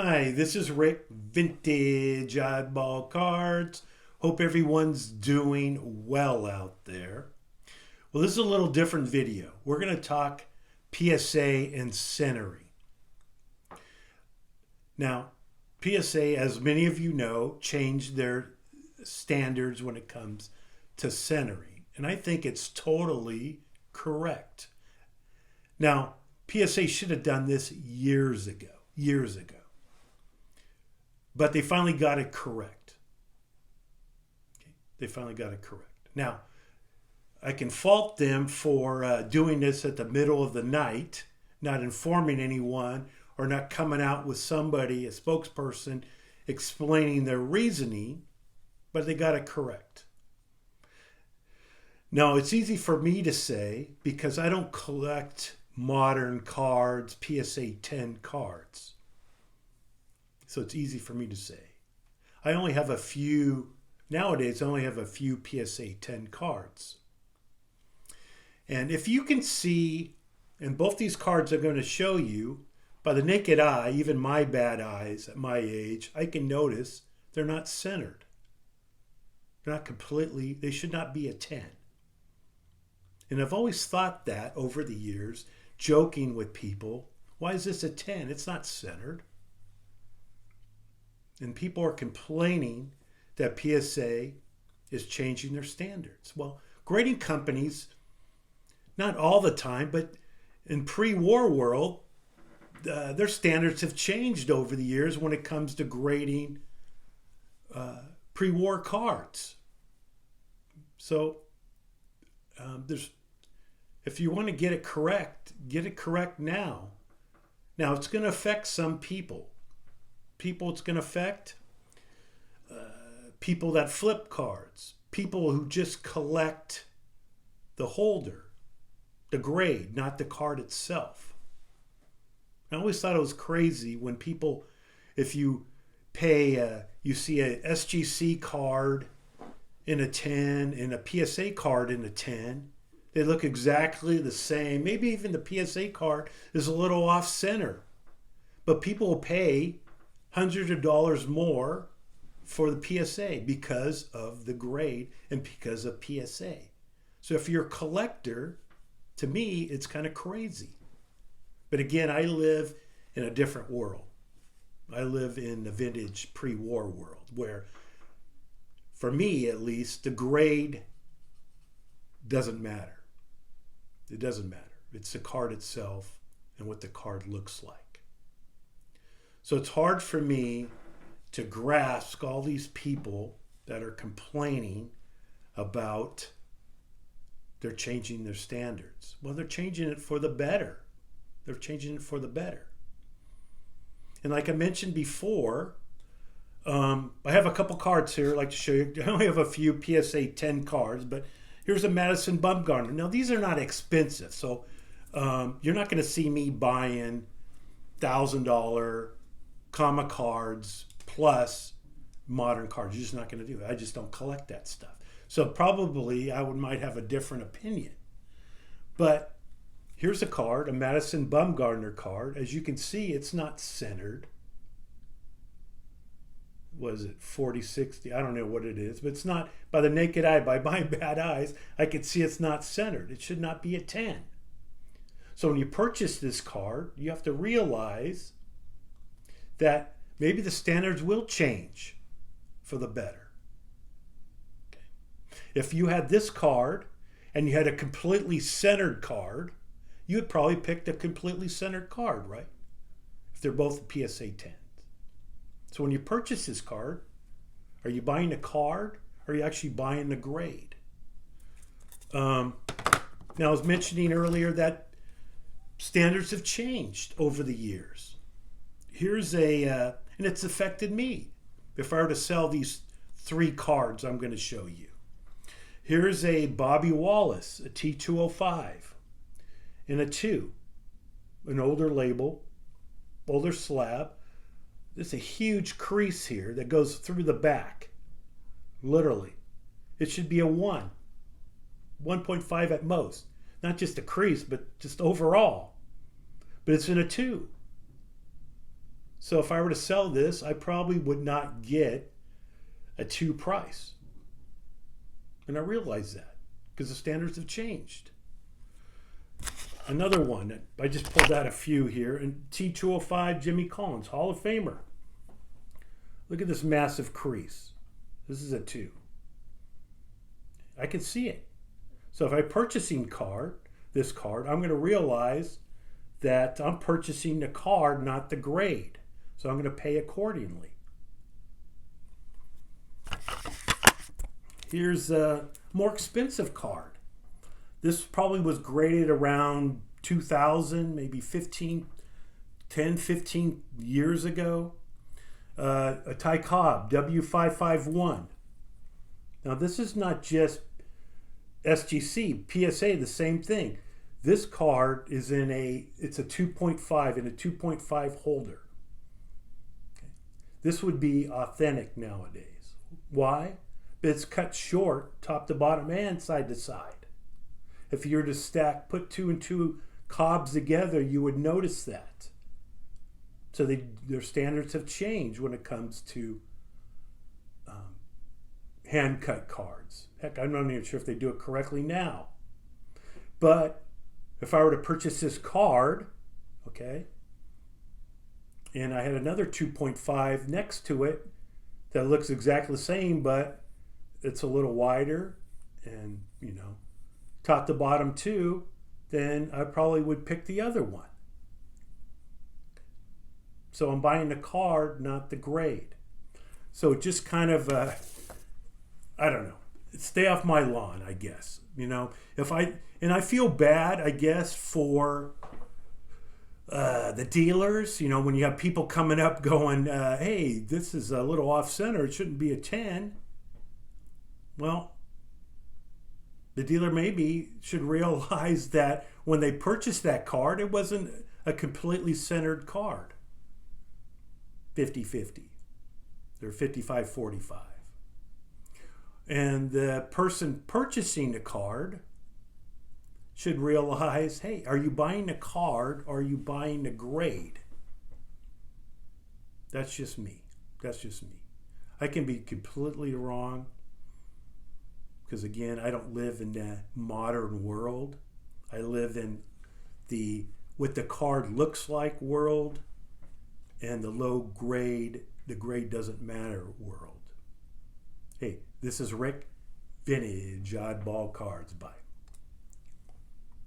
Hi, this is Rick, Vintage Oddball Cards. Hope everyone's doing well out there. Well, this is a little different video. We're going to talk PSA and centering. Now, PSA, as many of you know, changed their standards when it comes to centering. And I think it's totally correct. Now, PSA should have done this years ago. But they finally got it correct. Okay? They finally got it correct. Now, I can fault them for doing this at the middle of the night, not informing anyone, or not coming out with somebody, a spokesperson, explaining their reasoning, but they got it correct. Now, it's easy for me to say because I don't collect modern cards, PSA 10 cards. So it's easy for me to say. I only have a few, nowadays I only have a few PSA 10 cards. And if you can see, and both these cards I'm going to show you, by the naked eye, even my bad eyes at my age, I can notice they're not centered. They're not completely, they should not be a 10. And I've always thought that over the years, joking with people, why is this a 10? It's not centered. And people are complaining that PSA is changing their standards. Well, grading companies, not all the time, but in pre-war world, their standards have changed over the years when it comes to grading pre-war cards. So if you want to get it correct now. Now, it's going to affect some people. It's going to affect people that flip cards, people who just collect the holder, the grade, not the card itself. I always thought it was crazy when people, if you pay, you see a SGC card in a 10 and a PSA card in a 10, they look exactly the same. Maybe even the PSA card is a little off center, but people will pay hundreds of dollars more for the PSA because of the grade and because of PSA. So if you're a collector, to me, it's kind of crazy. But again, I live in a different world. I live in the vintage pre-war world where, for me at least, the grade doesn't matter. It doesn't matter. It's the card itself and what the card looks like. So it's hard for me to grasp all these people that are complaining about they're changing their standards. Well, they're changing it for the better. They're changing it for the better. And like I mentioned before, I have a couple cards here I'd like to show you. I only have a few PSA 10 cards, but here's a Madison Bumgarner. Now, these are not expensive, so you're not going to see me buying $1,000 comma cards plus modern cards. You're just not going to do it. I just don't collect that stuff. So probably I might have a different opinion. But here's a card, a Madison Bumgarner card. As you can see, it's not centered. Was it 40, 60? I don't know what it is, but it's not, by the naked eye, by my bad eyes, I can see it's not centered. It should not be a 10. So when you purchase this card, you have to realize that maybe the standards will change for the better. Okay. If you had this card and you had a completely centered card, you would probably pick the completely centered card, right? If they're both PSA 10s. So when you purchase this card, are you buying a card or are you actually buying the grade? Now, I was mentioning earlier that standards have changed over the years. Here's and it's affected me. If I were to sell these 3 cards I'm going to show you. Here's a Bobby Wallace, a T205, in a 2, an older label, older slab. There's a huge crease here that goes through the back, literally. It should be a 1, 1.5 at most. Not just a crease, but just overall. But it's in a 2. So if I were to sell this, I probably would not get a 2 price. And I realize that because the standards have changed. Another one, I just pulled out a few here, and T205 Jimmy Collins, Hall of Famer. Look at this massive crease. This is a 2. I can see it. So if I'm purchasing this card, I'm going to realize that I'm purchasing the card, not the grade. So I'm going to pay accordingly. Here's a more expensive card. This probably was graded around 2000, maybe 10, 15 years ago. A Ty Cobb W551. Now this is not just SGC, PSA, the same thing. This card is it's a 2.5 in a 2.5 holder. Okay. This would be authentic nowadays. Why? It's cut short, top to bottom and side to side. If you were to put 2 and 2 Cobbs together, you would notice that. So their standards have changed when it comes to hand cut cards. Heck, I'm not even sure if they do it correctly now. But if I were to purchase this card, okay, and I had another 2.5 next to it that looks exactly the same, but it's a little wider and, top to bottom too, then I probably would pick the other one. So I'm buying the card, not the grade. So just kind of, I don't know, stay off my lawn, I guess. And I feel bad, I guess, for the dealers, when you have people coming up going, hey, this is a little off center, it shouldn't be a 10. Well, the dealer maybe should realize that when they purchased that card, it wasn't a completely centered card. 50-50 or 55-45. And the person purchasing the card should realize, hey, are you buying a card or are you buying a grade? That's just me. I can be completely wrong because, again, I don't live in the modern world. I live in what the card looks like world and the low grade, the grade doesn't matter world. Hey, this is Rick, Vintage Oddball Cards. Bye.